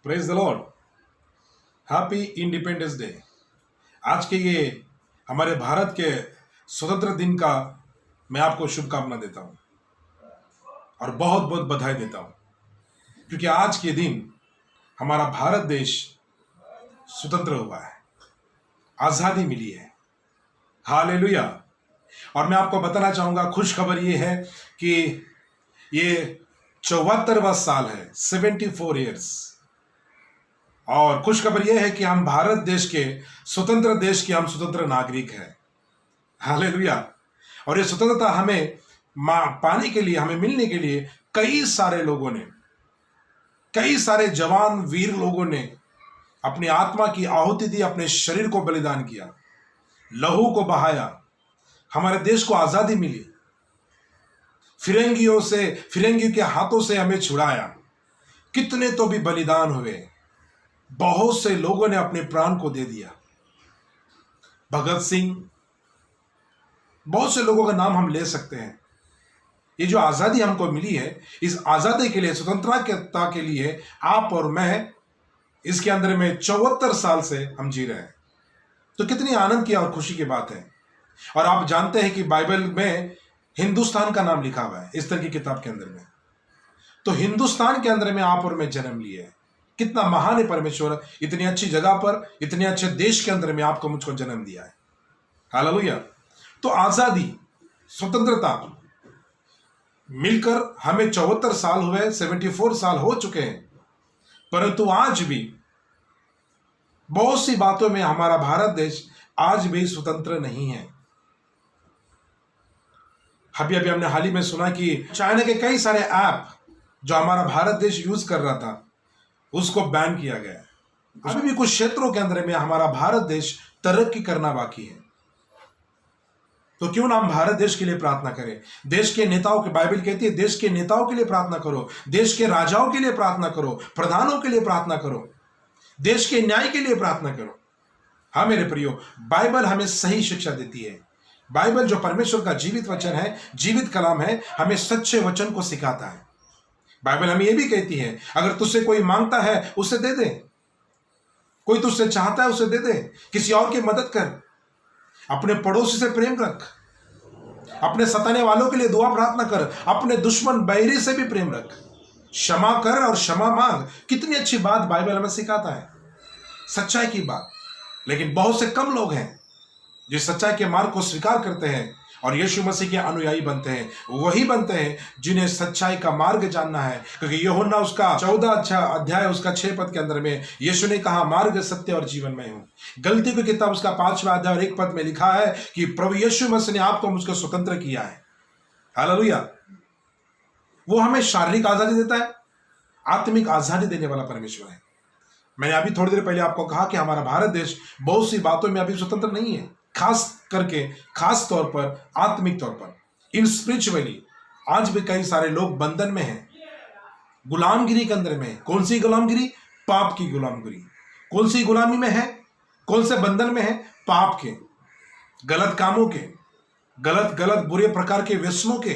Praise the Lord. Happy independence day. आज के ये हमारे भारत के स्वतंत्र दिन का मैं आपको शुभकामना देता हूँ और बहुत बहुत बधाई देता हूँ, क्योंकि आज के दिन हमारा भारत देश स्वतंत्र हुआ है, आज़ादी मिली है। हालेलुया। और मैं आपको बताना चाहूँगा, खुश खबर ये है कि ये 74वां साल है, 74 ईयर्स। और खुश खबर यह है कि हम भारत देश के स्वतंत्र देश के हम स्वतंत्र नागरिक हैं। हालेलुया। और ये स्वतंत्रता हमें पाने के लिए, हमें मिलने के लिए कई सारे लोगों ने, कई सारे जवान वीर लोगों ने अपनी आत्मा की आहुति दी, अपने शरीर को बलिदान किया, लहू को बहाया, हमारे देश को आजादी मिली, फिरंगियों के हाथों से हमें छुड़ाया। कितने तो भी बलिदान हुए, बहुत से लोगों ने अपने प्राण को दे दिया। भगत सिंह, बहुत से लोगों का नाम हम ले सकते हैं। ये जो आजादी हमको मिली है, इस आजादी के लिए, स्वतंत्रता के लिए आप और मैं इसके अंदर में 74 साल से हम जी रहे हैं। तो कितनी आनंद की और खुशी की बात है। और आप जानते हैं कि बाइबल में हिंदुस्तान का नाम लिखा हुआ है, इस तरह की किताब के अंदर में। तो हिंदुस्तान के अंदर में आप और मैं जन्म लिए हैं। कितना महान है परमेश्वर, इतनी अच्छी जगह पर, इतने अच्छे देश के अंदर में आपको मुझको जन्म दिया है। हालेलुया। तो आजादी, स्वतंत्रता मिलकर हमें 74 साल हुए, 74 साल हो चुके हैं। परंतु आज भी बहुत सी बातों में हमारा भारत देश आज भी स्वतंत्र नहीं है। अभी अभी हमने हाल ही में सुना कि चाइना के कई सारे ऐप जो हमारा भारत देश यूज कर रहा था, उसको बैन किया गया। अभी भी कुछ क्षेत्रों के अंदर में हमारा भारत देश तरक्की करना बाकी है। तो क्यों ना हम भारत देश के लिए प्रार्थना करें। देश के नेताओं की, बाइबल कहती है देश के नेताओं के लिए प्रार्थना करो, देश के राजाओं के लिए प्रार्थना करो, प्रधानों के लिए प्रार्थना करो, देश के न्याय के लिए प्रार्थना करो। हाँ मेरे प्रियो, बाइबल हमें सही शिक्षा देती है। बाइबल जो परमेश्वर का जीवित वचन है, जीवित कलाम है, हमें सच्चे वचन को सिखाता है। बाइबल हमें यह भी कहती है, अगर तुझसे कोई मांगता है उसे दे दे, कोई तुझसे चाहता है उसे दे दे, किसी और की मदद कर, अपने पड़ोसी से प्रेम रख, अपने सताने वालों के लिए दुआ प्रार्थना कर, अपने दुश्मन बैरी से भी प्रेम रख, क्षमा कर और क्षमा मांग। कितनी अच्छी बात बाइबल हमें सिखाता है, सच्चाई की बात। लेकिन बहुत से कम लोग हैं जो सच्चाई के मार्ग को स्वीकार करते हैं और यीशु मसीह के अनुयायी बनते हैं। वही बनते हैं जिन्हें सच्चाई का मार्ग जानना है, क्योंकि यूहन्ना उसका 14 अध्याय उसका 6 पद के अंदर में यीशु ने कहा, मार्ग, सत्य और जीवन में हूं। गलती की किताब उसका 5वां अध्याय और 1 पद में लिखा है कि प्रभु यीशु मसीह ने आपको मुझको स्वतंत्र किया है। हालेलुया। वो हमें शारीरिक आजादी देता है, आत्मिक आजादी देने वाला परमेश्वर है। मैंने अभी थोड़ी देर पहले आपको कहा कि हमारा भारत देश बहुत सी बातों में अभी स्वतंत्र नहीं है, खास तौर पर आत्मिक तौर पर, इन स्पिरिचुअली आज भी कई सारे लोग बंधन में हैं, गुलामगिरी के अंदर में। कौन सी गुलामगिरी? पाप की गुलामगिरी। कौन सी गुलामी में है? कौन से बंधन में है? पाप के, गलत कामों के, गलत बुरे प्रकार के व्यसनों के,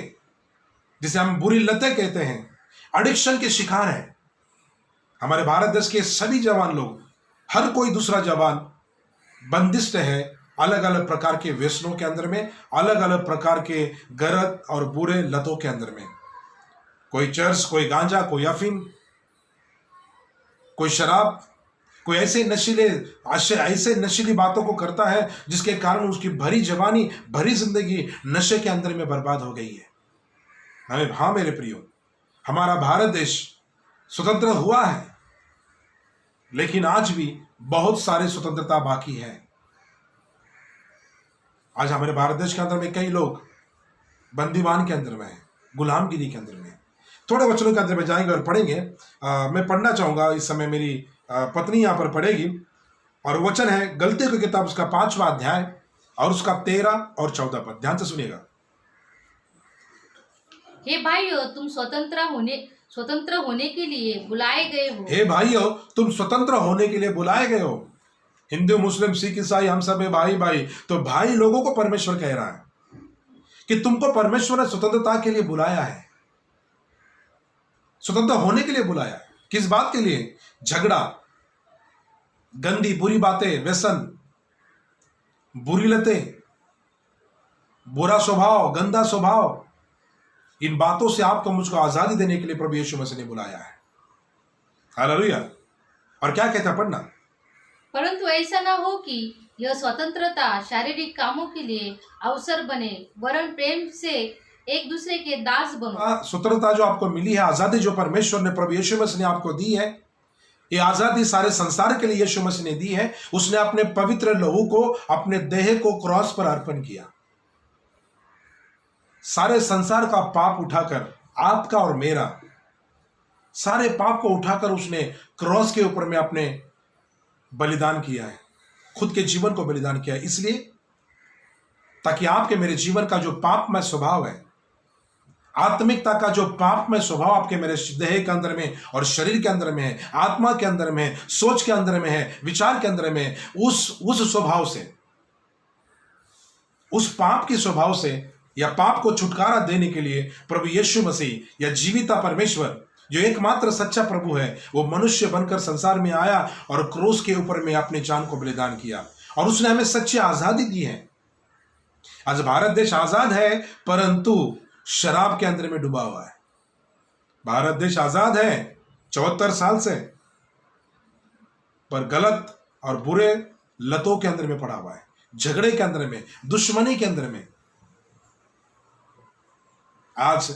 जिसे हम बुरी लतें कहते हैं, एडिक्शन के शिकार है। हमारे भारत देश के सभी जवान लोग, हर कोई दूसरा जवान बंदिष्ट है अलग अलग प्रकार के व्यसनों के अंदर में, अलग अलग प्रकार के गलत और बुरे लतों के अंदर में। कोई चर्च, कोई गांजा, कोई अफीम, कोई शराब, कोई ऐसे नशीली बातों को करता है जिसके कारण उसकी भरी जवानी, भरी जिंदगी नशे के अंदर में बर्बाद हो गई है। हाँ मेरे प्रियो, हमारा भारत देश स्वतंत्र हुआ है, लेकिन आज भी बहुत सारी स्वतंत्रता बाकी है। आज हमारे भारत देश के अंदर में कई लोग बंदीवान के अंदर में हैं, गुलामगिरी के अंदर में। थोड़े वचनों के अंदर में जाएंगे और पढ़ेंगे। मैं पढ़ना चाहूंगा इस समय, मेरी पत्नी यहाँ पर पढ़ेगी। और वचन है गलतियों की किताब उसका 5वां अध्याय और उसका 13 और 14 पद। ध्यान से सुनिएगा। हे भाइयों, तुम स्वतंत्र होने के लिए बुलाए गए हो। हे भाइयों, तुम स्वतंत्र होने के लिए बुलाए गए हो। हिंदू, मुस्लिम, सिख, ईसाई, हम सब है भाई भाई। तो भाई लोगों को परमेश्वर कह रहा है कि तुमको परमेश्वर ने स्वतंत्रता के लिए बुलाया है, स्वतंत्र होने के लिए बुलाया है। किस बात के लिए? झगड़ा, गंदी बुरी बातें, व्यसन, बुरी लतें, बुरा स्वभाव, गंदा स्वभाव, इन बातों से आपको मुझको आजादी देने के लिए प्रभु यीशु मसीह ने बुलाया है। हालेलुया। और क्या कहता है पढ़ना? परंतु ऐसा न हो कि यह स्वतंत्रता शारीरिक कामों के लिए अवसर बने, वरन प्रेम से एक दूसरे के दास बनो। स्वतंत्रता जो आपको मिली है, आजादी जो परमेश्वर ने प्रभु यीशु मसीह ने आपको दी है, ये आजादी सारे संसार के लिए यीशु मसीह ने दी है। उसने अपने पवित्र लहू को, अपने देह को क्रॉस पर अर्पण किया। सारे संसार का पाप उठाकर, आपका और मेरा सारे पाप को उठाकर उसने क्रॉस के ऊपर में अपने बलिदान किया है, खुद के जीवन को बलिदान किया है। इसलिए ताकि आपके मेरे जीवन का जो पापमय स्वभाव है, आत्मिकता का जो पापमय स्वभाव आपके मेरे देह के अंदर में और शरीर के अंदर में है, आत्मा के अंदर में है, सोच के अंदर में है, विचार के अंदर में है, उस स्वभाव से, उस पाप के स्वभाव से या पाप को छुटकारा देने के लिए प्रभु यीशु मसीह या जीविता परमेश्वर जो एकमात्र सच्चा प्रभु है, वो मनुष्य बनकर संसार में आया और क्रूस के ऊपर में अपने जान को बलिदान किया और उसने हमें सच्ची आजादी दी है। आज भारत देश आजाद है, परंतु शराब के अंदर में डूबा हुआ है। भारत देश आजाद है 74 साल से, पर गलत और बुरे लतों के अंदर में पड़ा हुआ है, झगड़े के अंदर में, दुश्मनी के अंदर में। आज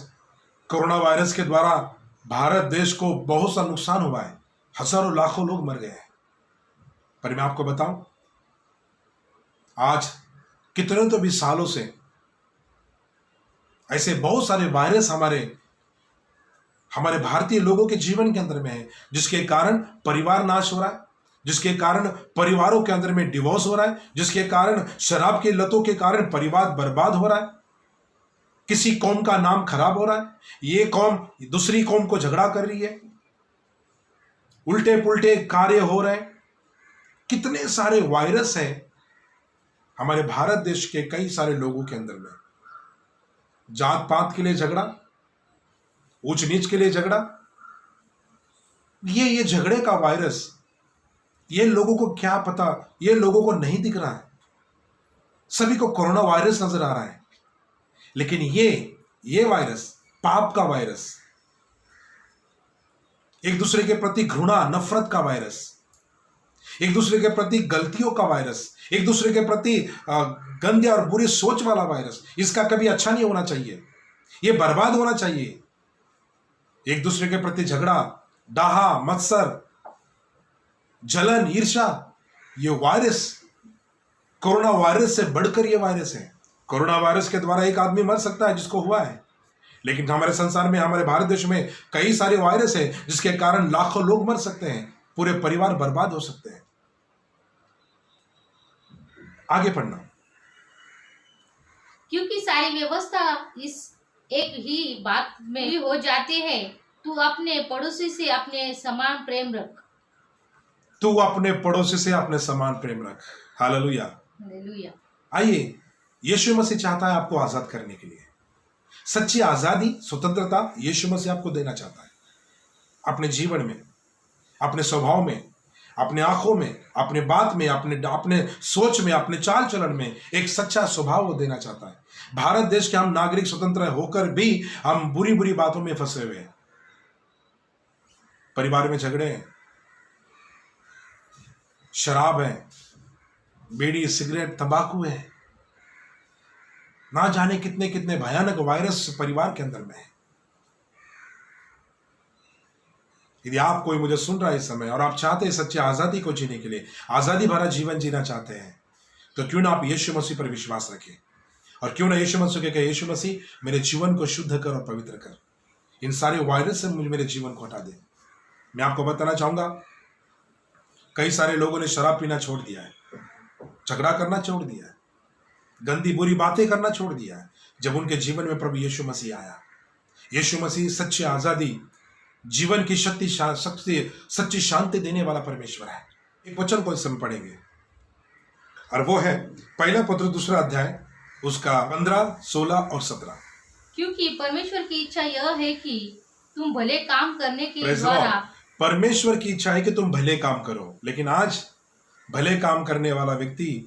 कोरोना वायरस के द्वारा भारत देश को बहुत सा नुकसान हुआ है, हजारों लाखों लोग मर गए हैं। पर मैं आपको बताऊं, आज कितने तो भी सालों से ऐसे बहुत सारे वायरस हमारे भारतीय लोगों के जीवन के अंदर में है, जिसके कारण परिवार नाश हो रहा है, जिसके कारण परिवारों के अंदर में डिवोर्स हो रहा है, जिसके कारण शराब की लतों के कारण परिवार बर्बाद हो रहा है, किसी कौम का नाम खराब हो रहा है, ये कौम दूसरी कौम को झगड़ा कर रही है, उल्टे पुल्टे कार्य हो रहे हैं। कितने सारे वायरस हैं हमारे भारत देश के कई सारे लोगों के अंदर में। जात पात के लिए झगड़ा, ऊंच नीच के लिए झगड़ा, ये झगड़े का वायरस, ये लोगों को क्या पता, ये लोगों को नहीं दिख रहा है। सभी को कोरोना वायरस नजर आ रहा है, लेकिन ये वायरस, पाप का वायरस, एक दूसरे के प्रति घृणा नफरत का वायरस, एक दूसरे के प्रति गलतियों का वायरस, एक दूसरे के प्रति गंदे और बुरी सोच वाला वायरस, इसका कभी अच्छा नहीं होना चाहिए, ये बर्बाद होना चाहिए। एक दूसरे के प्रति झगड़ा, डाहा, मत्सर, जलन, ईर्ष्या, ये वायरस कोरोना वायरस से बढ़कर ये वायरस है। कोरोना वायरस के द्वारा एक आदमी मर सकता है जिसको हुआ है, लेकिन हमारे संसार में, हमारे भारत देश में कई सारे वायरस है जिसके कारण लाखों लोग मर सकते हैं, पूरे परिवार बर्बाद हो सकते हैं। आगे पढ़ना। क्योंकि सारी व्यवस्था इस एक ही बात में ही हो जाती है, तू अपने पड़ोसी से अपने समान प्रेम रख। तू अपने पड़ोसी से अपने समान प्रेम रख। Hallelujah, hallelujah. आइए, यीशु मसीह चाहता है आपको आजाद करने के लिए। सच्ची आजादी, स्वतंत्रता यीशु मसीह आपको देना चाहता है। अपने जीवन में, अपने स्वभाव में, अपने आंखों में, अपने बात में, अपने सोच में, अपने चाल चलन में एक सच्चा स्वभाव वो देना चाहता है। भारत देश के हम नागरिक स्वतंत्र होकर भी हम बुरी बुरी बातों में फंसे हुए हैं। परिवार में झगड़े हैं, शराब है, बीड़ी, सिगरेट, तंबाकू है, ना जाने कितने कितने भयानक वायरस परिवार के अंदर में है। यदि आप कोई मुझे सुन रहा है इस समय और आप चाहते हैं सच्ची आजादी को जीने के लिए, आजादी भरा जीवन जीना चाहते हैं, तो क्यों ना आप यीशु मसीह पर विश्वास रखें और क्यों ना यीशु मसीह के कहे, यीशु मसीह मेरे जीवन को शुद्ध कर और पवित्र कर, इन सारे वायरस से मुझे मेरे जीवन को हटा दे। मैं आपको बताना चाहूंगा, कई सारे लोगों ने शराब पीना छोड़ दिया है, झगड़ा करना छोड़ दिया है, गंदी बुरी बातें करना छोड़ दिया है, जब उनके जीवन में प्रभु यीशु मसीह आया। यीशु मसीह सच्ची आजादी, जीवन की सच्ची शांति देने वाला परमेश्वर है। एक वचन को इस समय पढ़ेंगे और वो है पहला पत्र 2 अध्याय, उसका 15, 16 और 17। क्योंकि परमेश्वर की इच्छा यह है कि तुम भले काम करने के Praise द्वारा परमेश्वर की इच्छा है कि तुम भले काम करो, लेकिन आज भले काम करने वाला व्यक्ति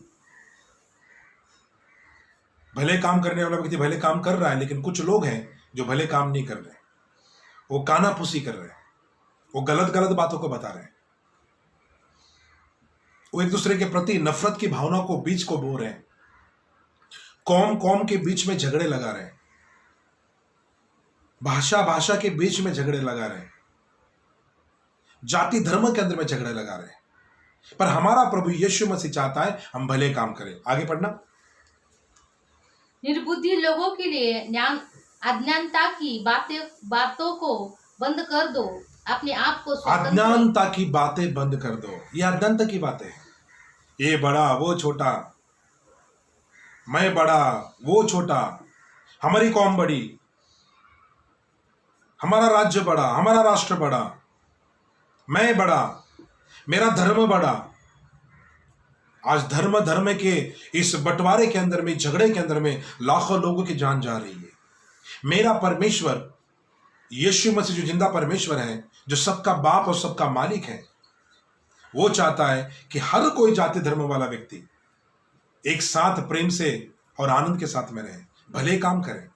भले काम कर रहा है, लेकिन कुछ लोग हैं जो भले काम नहीं कर रहे। वो कानाफूसी कर रहे हैं, वो गलत गलत बातों को बता रहे हैं, वो एक दूसरे के प्रति नफरत की भावना को बीच को बो रहे हैं, कौम कौम के बीच में झगड़े लगा रहे हैं, भाषा भाषा के बीच में झगड़े लगा रहे हैं, जाति धर्म के अंदर में झगड़े लगा रहे हैं। पर हमारा प्रभु यीशु मसीह चाहता है हम भले काम करें। आगे पढ़ना। निर्बुद्धि लोगों के लिए अज्ञानता की बातों को बंद कर दो, अपने आप को अज्ञानता की बातें बंद कर दो। ये अज्ञानता की बातें हैं। ये बड़ा वो छोटा, मैं बड़ा वो छोटा, हमारी कौम बड़ी, हमारा राज्य बड़ा, हमारा राष्ट्र बड़ा, मैं बड़ा, मेरा धर्म बड़ा। आज धर्म के इस बंटवारे के अंदर में, झगड़े के अंदर में लाखों लोगों की जान जा रही है। मेरा परमेश्वर यीशु मसीह जो जिंदा परमेश्वर है, जो सबका बाप और सबका मालिक है, वो चाहता है कि हर कोई जाति धर्म वाला व्यक्ति एक साथ प्रेम से और आनंद के साथ में रहे, भले काम करें।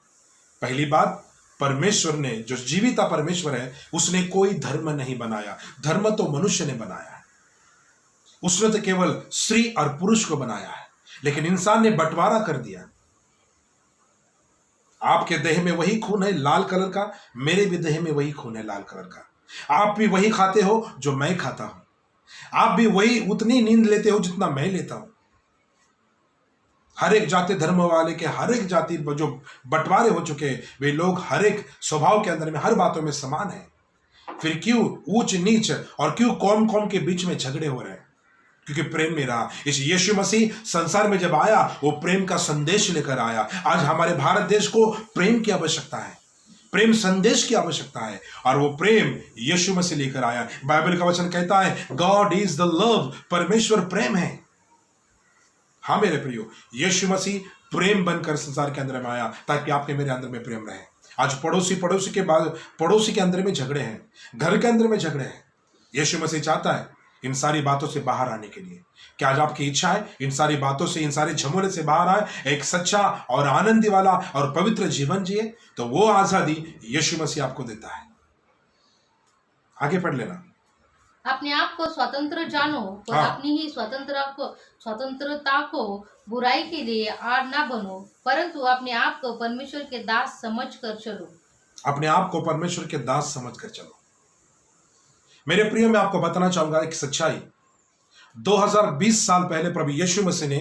पहली बात, परमेश्वर ने, जो जीविता परमेश्वर है, उसने कोई धर्म नहीं बनाया। धर्म तो मनुष्य ने बनाया है। उसने तो केवल स्त्री और पुरुष को बनाया है, लेकिन इंसान ने बंटवारा कर दिया। आपके देह में वही खून है लाल कलर का, मेरे भी देह में वही खून है लाल कलर का। आप भी वही खाते हो जो मैं खाता हूं, आप भी वही उतनी नींद लेते हो जितना मैं लेता हूं। हर एक जाति धर्म वाले के, हर एक जाति जो बंटवारे हो चुके, वे लोग हर एक स्वभाव के अंदर में, हर बातों में समान है। फिर क्यों ऊंच नीच और क्यों कौम कौम के बीच में झगड़े हो रहे हैं? क्योंकि प्रेम में रहा। इस यीशु मसीह संसार में जब आया, वो प्रेम का संदेश लेकर आया। आज हमारे भारत देश को प्रेम की आवश्यकता है, प्रेम संदेश की आवश्यकता है, और वो प्रेम यीशु मसीह लेकर आया। बाइबल का वचन कहता है गॉड इज द लव, परमेश्वर प्रेम है। हाँ मेरे प्रियो, यीशु मसीह प्रेम बनकर संसार के अंदर में आया ताकि आपके मेरे अंदर में प्रेम रहे। आज पड़ोसी के अंदर में झगड़े हैं, घर के अंदर में झगड़े हैं। यीशु मसीह चाहता है इन सारी बातों से बाहर आने के लिए। क्या आज आपकी इच्छा है इन सारी बातों से, इन सारे झमेले से बाहर आए, एक सच्चा और आनंदी वाला और पवित्र जीवन जिए? तो वो आजादी यीशु मसीह आपको देता है। आगे पढ़ लेना। अपने आप को स्वतंत्र जानो, पर हाँ। अपनी ही स्वतंत्रता को बुराई के लिए आड़ ना बनो, परंतु अपने आप को परमेश्वर के दास समझकर चलो। अपने आप को परमेश्वर के दास समझकर चलो। मेरे प्रिय, मैं आपको बताना चाहूंगा एक सच्चाई। 2020 साल पहले प्रभु यीशु मसीह ने,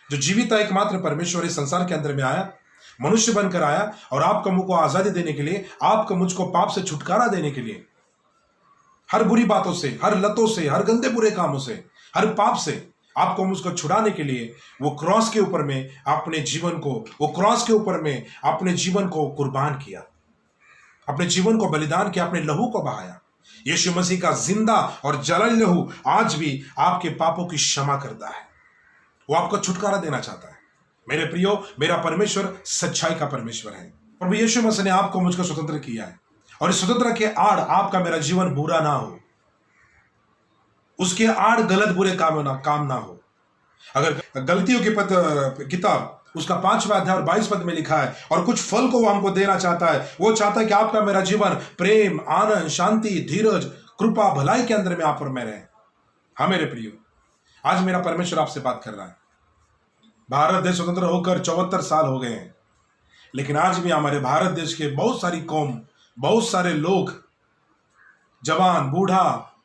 जो जीवित एकमात्र परमेश्वर इस संसार के अंदर में आया, मनुष्य बनकर आया और आपको मुझको आजादी देने के लिए, आपको मुझको पाप से छुटकारा देने के लिए, हर बुरी बातों से, हर लतों से, हर गंदे बुरे कामों से, हर पाप से आपको मुझको छुड़ाने के लिए वो क्रॉस के ऊपर में अपने जीवन को कुर्बान किया, अपने जीवन को बलिदान किया, अपने लहू को बहाया। यीशु मसीह का जिंदा और जलन लहू आज भी आपके पापों की क्षमा करता है। वो आपको छुटकारा देना चाहता है। मेरे प्रियो, मेरा परमेश्वर सच्चाई का परमेश्वर है। प्रभु यीशु मसीह ने आपको मुझको स्वतंत्र किया है, और इस स्वतंत्र के आड़ आपका मेरा जीवन बुरा ना हो, उसके आड़ गलत बुरे काम ना हो। अगर गलतियों की किताब उसका 5वां अध्याय और 22 पद में लिखा है, और कुछ फल को वो हमको देना चाहता है। वो चाहता है कि आपका मेरा जीवन प्रेम, आनंद, शांति, धीरज, कृपा, भलाई के अंदर में आप और मैं रहे। हाँ मेरे प्रियो, आज मेरा परमेश्वर आपसे बात कर रहा है। भारत देश स्वतंत्र होकर 74 साल हो गए हैं, लेकिन आज भी हमारे भारत देश के बहुत सारी कौम, बहुत सारे लोग, जवान, बूढ़ा,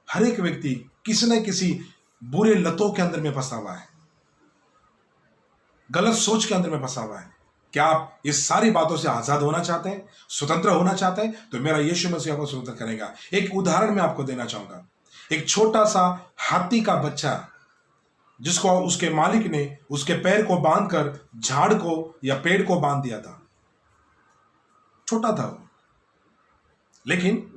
हर एक व्यक्ति किसी न किसी बुरे लतों के अंदर में फंसा हुआ है, गलत सोच के अंदर में फंसा हुआ है। क्या आप इस सारी बातों से आजाद होना चाहते हैं, स्वतंत्र होना चाहते हैं? तो मेरा यीशु मसीह आपको स्वतंत्र करेगा। एक उदाहरण मैं आपको देना चाहूंगा। एक छोटा सा हाथी का बच्चा, जिसको उसके मालिक ने उसके पैर को बांधकर झाड़ को या पेड़ को बांध दिया था। छोटा था वो, लेकिन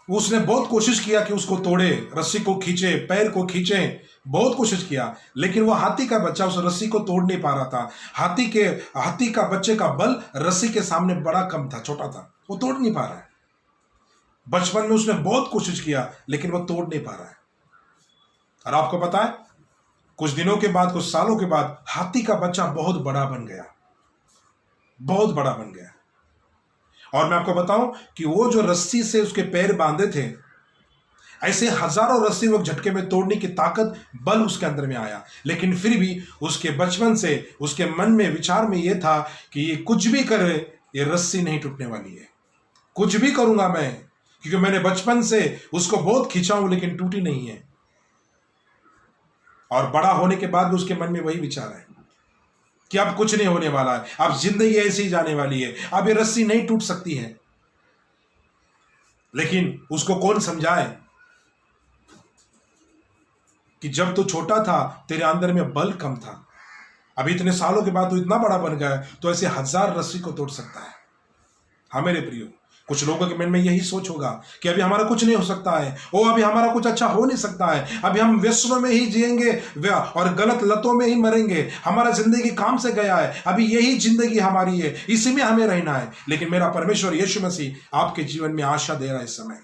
उसने बहुत कोशिश किया कि उसको तोड़े, रस्सी को खींचे, पैर को खींचे, बहुत कोशिश किया, लेकिन वो हाथी का बच्चा उस रस्सी को तोड़ नहीं पा रहा था। हाथी का बच्चे का बल रस्सी के सामने बड़ा कम था, छोटा था, वो तोड़ नहीं पा रहा है। बचपन में उसने बहुत कोशिश किया लेकिन वो तोड़ नहीं पा रहा है। और आपको पता है, कुछ दिनों के बाद, कुछ सालों के बाद हाथी का बच्चा बहुत बड़ा बन गया, बहुत बड़ा बन गया। और मैं आपको बताऊं कि वो जो रस्सी से उसके पैर बांधे थे, ऐसे हजारों रस्सी वो झटके में तोड़ने की ताकत, बल उसके अंदर में आया। लेकिन फिर भी उसके बचपन से उसके मन में, विचार में यह था कि ये कुछ भी करे, ये रस्सी नहीं टूटने वाली है। कुछ भी करूंगा मैं, क्योंकि मैंने बचपन से उसको बहुत खींचा हूं लेकिन टूटी नहीं है। और बड़ा होने के बाद भी उसके मन में वही विचार है कि अब कुछ नहीं होने वाला है, अब जिंदगी ऐसी ही जाने वाली है, अब ये रस्सी नहीं टूट सकती है। लेकिन उसको कौन समझाए कि जब तू छोटा था तेरे अंदर में बल कम था, अभी इतने सालों के बाद तू इतना बड़ा बन गया तो ऐसे 1000 रस्सी को तोड़ सकता है। हाँ मेरे प्रियो, कुछ लोगों के मन में यही सोच होगा कि अभी हमारा कुछ नहीं हो सकता है, ओ अभी हमारा कुछ अच्छा हो नहीं सकता है, अभी हम व्यसनों में ही जिएंगे और गलत लतों में ही मरेंगे, हमारा जिंदगी काम से गया है, अभी यही जिंदगी हमारी है, इसी में हमें रहना है। लेकिन मेरा परमेश्वर यीशु मसीह आपके जीवन में आशा दे रहा है। इस समय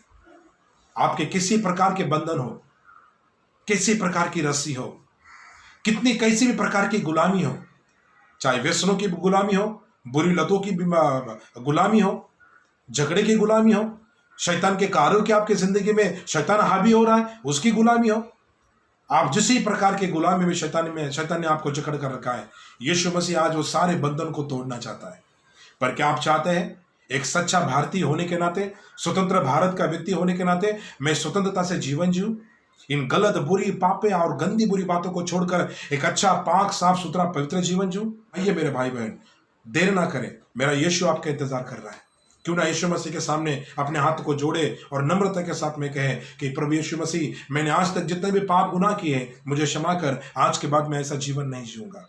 आपके किसी प्रकार के बंधन हो, किसी प्रकार की रस्सी हो, कितनी कैसी भी प्रकार की गुलामी हो, चाहे व्यसनों की गुलामी हो, बुरी लतों की गुलामी हो, झगड़े की गुलामी हो, शैतान के कार्यों की आपकी जिंदगी में शैतान हावी हो रहा है उसकी गुलामी हो, आप जिस प्रकार के गुलामी में शैतान ने आपको जकड़ कर रखा है, यीशु मसीह आज वो सारे बंधन को तोड़ना चाहता है। पर क्या आप चाहते हैं एक सच्चा भारतीय होने के नाते, स्वतंत्र भारत का व्यक्ति होने के नाते मैं स्वतंत्रता से जीवन जीऊं, इन गलत, बुरी, पापे और गंदी बुरी बातों को छोड़कर एक अच्छा, पाक, साफ सुथरा, पवित्र जीवन जीऊं? आइए मेरे भाई बहन, देर ना करें, मेरा यीशु आपका इंतजार कर रहा है। क्यों ना यीशु मसीह के सामने अपने हाथ को जोड़े और नम्रता के साथ में कहे कि प्रभु यीशु मसीह, मैंने आज तक जितने भी पाप गुनाह किए मुझे क्षमा कर, आज के बाद मैं ऐसा जीवन नहीं जीऊंगा।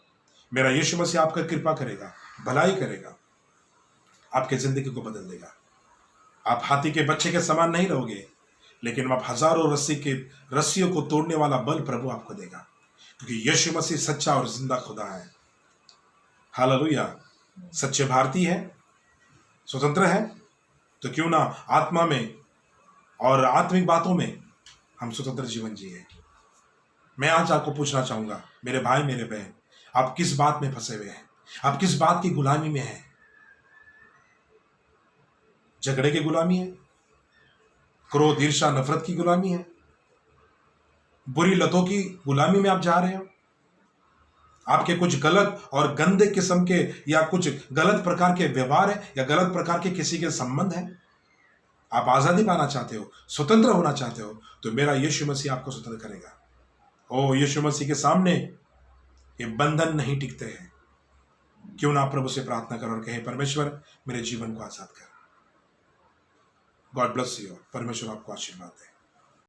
मेरा यीशु मसीह आपका कृपा करेगा, भलाई करेगा, आपके जिंदगी को बदल देगा। आप हाथी के बच्चे के समान नहीं रहोगे, लेकिन आप हजारों रस्सियों को तोड़ने वाला बल प्रभु आपको देगा, क्योंकि यीशु मसीह सच्चा और जिंदा खुदा है। हालेलुया। सच्चे भारतीय है, स्वतंत्र है, तो क्यों ना आत्मा में और आत्मिक बातों में हम स्वतंत्र जीवन जिए। मैं आज आपको पूछना चाहूंगा मेरे भाई, मेरे बहन, आप किस बात में फंसे हुए हैं? आप किस बात की गुलामी में हैं? झगड़े की गुलामी है, क्रोध, ईर्ष्या, नफरत की गुलामी है, बुरी लतों की गुलामी में आप जा रहे हो, आपके कुछ गलत और गंदे किस्म के या कुछ गलत प्रकार के व्यवहार है या गलत प्रकार के किसी के संबंध है, आप आजादी पाना चाहते हो, स्वतंत्र होना चाहते हो, तो मेरा यीशु मसीह आपको स्वतंत्र करेगा। ओ यीशु मसीह के सामने ये बंधन नहीं टिकते हैं। क्यों ना प्रभु से प्रार्थना करो और कहे, परमेश्वर मेरे जीवन को आजाद कर। God bless you. परमेश्वर आपको आशीर्वाद दे।